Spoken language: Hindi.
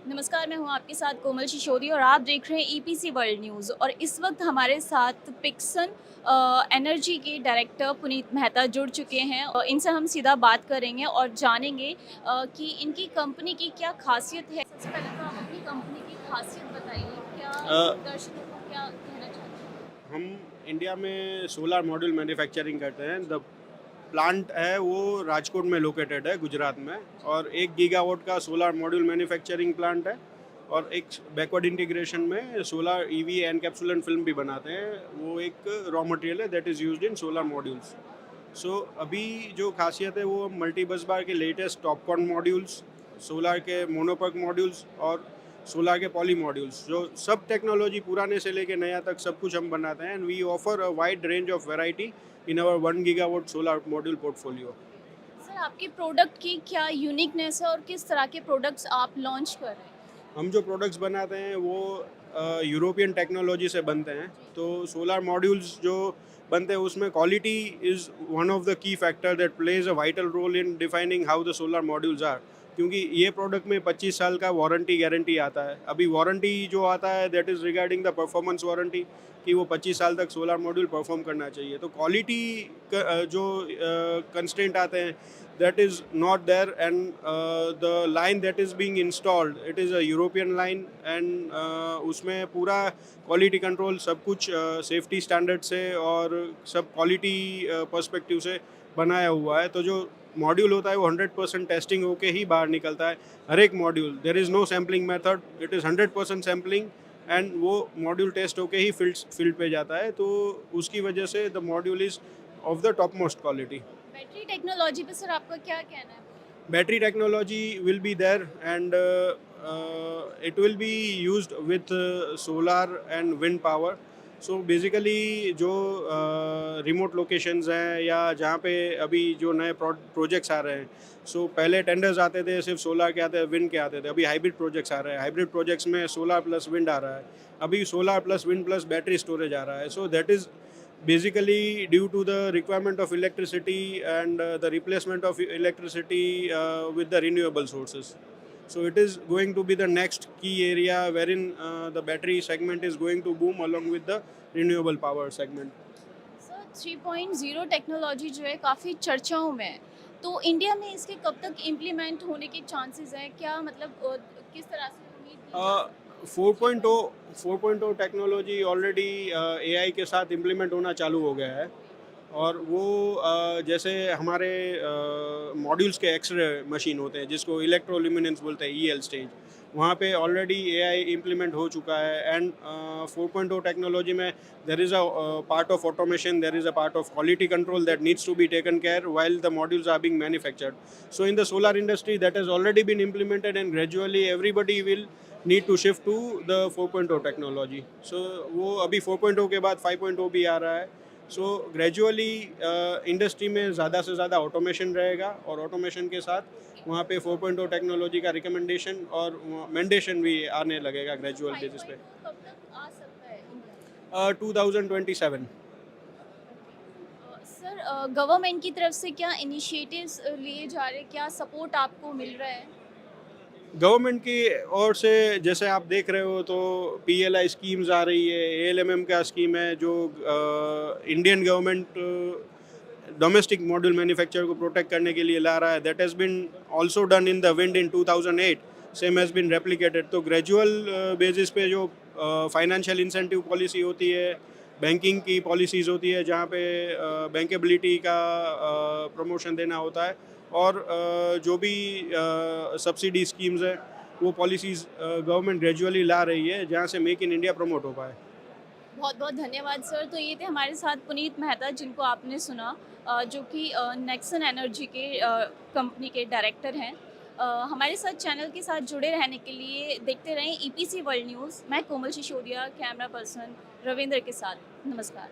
नमस्कार, मैं हूँ आपके साथ कोमल शिशोदी और आप देख रहे हैं ईपीसी वर्ल्ड न्यूज़। और इस वक्त हमारे साथ पिक्सन एनर्जी के डायरेक्टर पुनीत मेहता जुड़ चुके हैं और इनसे हम सीधा बात करेंगे और जानेंगे कि इनकी कंपनी की क्या खासियत है। सबसे पहले तो आप अपनी कंपनी की खासियत बताइए, क्या अ, दर्शकों को क्या कहना चाहते हैं? हम इंडिया में सोलर मॉड्यूल मैन्युफैक्चरिंग करते हैं। द प्लांट है वो राजकोट में लोकेटेड है, गुजरात में। और 1 गीगावाट का सोलर मॉड्यूल मैन्युफैक्चरिंग प्लांट है। और एक बैकवर्ड इंटीग्रेशन में सोलर ईवी एनकैप्सूलेंट फिल्म भी बनाते हैं। वो एक रॉ मटेरियल है that is used in solar modules. So अभी जो खासियत है वो मल्टी बस बार के लेटेस्ट टॉपकॉन मॉड्यूल्स, सोलर के मोनोपक मॉड्यूल्स और सोलर के पॉली मॉड्यूल्स, जो सब टेक्नोलॉजी पुराने से लेके नया तक सब कुछ हम बनाते हैं। And we offer a wide range of variety in our 1 gigawatt solar module portfolio. Sir, आपके प्रोडक्ट की क्या यूनिकनेस है और किस तरह के प्रोडक्ट्स आप लॉन्च कर रहे हैं? हम जो प्रोडक्ट्स बनाते हैं वो यूरोपियन टेक्नोलॉजी से बनते हैं। जी। तो सोलर मॉड्यूल्स जो बनते हैं उसमें quality is one of the key factor that plays a vital role in defining how the solar modules are. क्योंकि ये प्रोडक्ट में 25 साल का वारंटी गारंटी आता है। अभी वारंटी जो आता है that is regarding the performance warranty, कि वो 25 साल तक सोलर मॉड्यूल परफॉर्म करना चाहिए। तो क्वालिटी जो कंस्ट्रेंट आते हैं that is not there. And the line that is being installed, it is a European line. And उसमें पूरा क्वालिटी कंट्रोल सब कुछ सेफ्टी स्टैंडर्ड से और सब क्वालिटी पर्सपेक्टिव से बनाया हुआ है। तो जो मॉड्यूल होता है वो 100% टेस्टिंग होके ही बाहर निकलता है। हर एक module, there is no sampling method, it is 100% sampling. And वो मॉड्यूल टेस्ट होके ही फील्ड पे जाता है। तो उसकी वजह से the module is of the top most quality. Battery technology पे सर आपका क्या कहना है? Battery technology will be there. And it will be used with solar and wind power. So basically जो रिमोट लोकेशंस हैं या जहाँ पे अभी जो नए प्रोजेक्ट्स आ रहे हैं, सो पहले टेंडर्स आते थे सिर्फ सोलर के आते थे, विंड के आते थे। अभी हाइब्रिड प्रोजेक्ट्स आ रहे हैं, हाइब्रिड प्रोजेक्ट्स में सोलर प्लस विंड आ रहा है। अभी solar plus wind plus battery storage आ रहा है। So that is basically due to the requirement of electricity and the replacement of electricity with the renewable sources. So it is going to be the next key area wherein the battery segment is going to boom along with the renewable power segment. Sir, 3.0 technology जो है काफ़ी चर्चाओं में है, तो इंडिया में इसके कब तक इम्प्लीमेंट होने के चांसेस हैं? क्या मतलब किस तरह से उम्मीद की जा Uh, सकती है? 4.0 4.0 टेक्नोलॉजी ऑलरेडी एआई के साथ इम्प्लीमेंट होना चालू हो गया है। और वो जैसे हमारे मॉड्यूल्स के एक्सरे मशीन होते हैं जिसको इलेक्ट्रोल्यूमिनेंस बोलते हैं, ईएल स्टेज, वहाँ पे ऑलरेडी एआई इम्प्लीमेंट हो चुका है। एंड 4.0 टेक्नोलॉजी में there is a part of automation, there is a part of quality control that needs to be taken care while the modules are being manufactured. So in the solar industry that has already been implemented, and gradually everybody will need to shift to the 4.0 technology. So वो अभी 4.0 के बाद 5.0 भी आ रहा है। सो ग्रेजुअली इंडस्ट्री में ज़्यादा से ज़्यादा ऑटोमेशन रहेगा, और ऑटोमेशन के साथ वहाँ पे 4.0 टेक्नोलॉजी का रिकमेंडेशन और मैंडेशन भी आने लगेगा ग्रेजुअल बेसिस पे। 5.0 कब तक आ सकता है इंडिया में? 2027। सर, गवर्नमेंट की तरफ से क्या इनिशिएटिव्स लिए जा रहे हैं? क्या सपोर्ट आपको मिल रहा है? गवर्नमेंट की ओर से जैसे आप देख रहे हो, तो पीएलआई स्कीम्स आ रही है, एएलएमएम का स्कीम है जो Indian government domestic module manufacture को प्रोटेक्ट करने के लिए ला रहा है। That has been also done in the wind in 2008, same has been replicated. तो ग्रेजुअल बेसिस पे जो फाइनेंशियल इंसेंटिव पॉलिसी होती है, बैंकिंग की पॉलिसीज़ होती है जहाँ पे बैंकेबिलिटी का प्रमोशन देना होता है, और जो भी सब्सिडी स्कीम्स है वो पॉलिसीज़ गवर्नमेंट ग्रेजुअली ला रही है जहाँ से मेक इन इंडिया प्रमोट हो पाए। बहुत बहुत धन्यवाद सर। तो ये थे हमारे साथ पुनीत मेहता, जिनको आपने सुना, जो कि नेक्सन एनर्जी के कंपनी के डायरेक्टर हैं। हमारे साथ चैनल के साथ जुड़े रहने के लिए देखते रहें ईपीसी वर्ल्ड न्यूज़। मैं कोमल सिसोदिया, कैमरा पर्सन रविंद्र के साथ। नमस्कार।